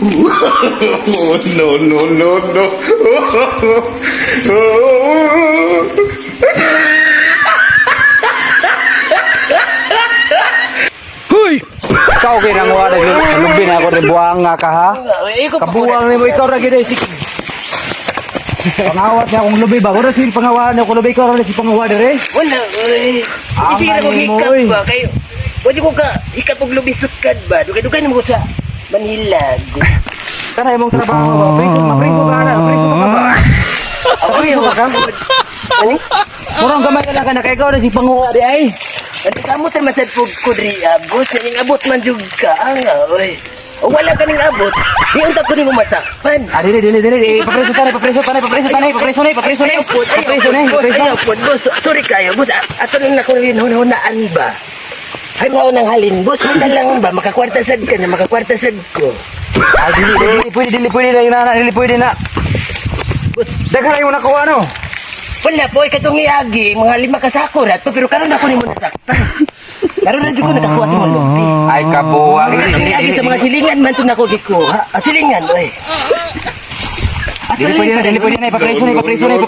No, no, no, no. Huy! Ikaw kinanguha na yun. Lubi na ako rin buwang nga ka ha. Kabuwang ni mo ikaw ra gid si. Pangawat niya akong lubi ba? Kung si pangawahan niya akong lubi, ikaw rin si pangawa dire. Wala, oy. Hindi na mo hikap ba? Kayo, pwede ko ka hikap og lubisot kad ba? Dugay-dugay mo sa Manila. Kanay mong trabaho ba? Mapriso ka na. Mapriso ka ka? Ani? Murang gamay ka lang ka na kay ikaw rin si pangawa di ay. Ano ka mo tayo masad po kudri abot? Yung abot man jug ka. Oy. O wala ka ning abot. Di unta ko ni mo masakpan. Dili. Papriso na. Boss. Sorry kayo, boss. Ato rin na ko rin hunahunaan ba? Ay mo nang halin, boss. May lang ba? Makakwarta sad ka na, makakwarta sad ko. Dili pwede na yun na. Dili pwede na. Daghan na yung nakuha no. Wala po, ikatong iagi, mga 5 kasako rato, pero karon ako ni mo nasakpan. Karon na di ko nakakuha sa mga lupi. Ay kabuwang. Iagi sa mga silingan man ito na ko gikuha. Silingan, oy. Dili pwede na. Papriso na.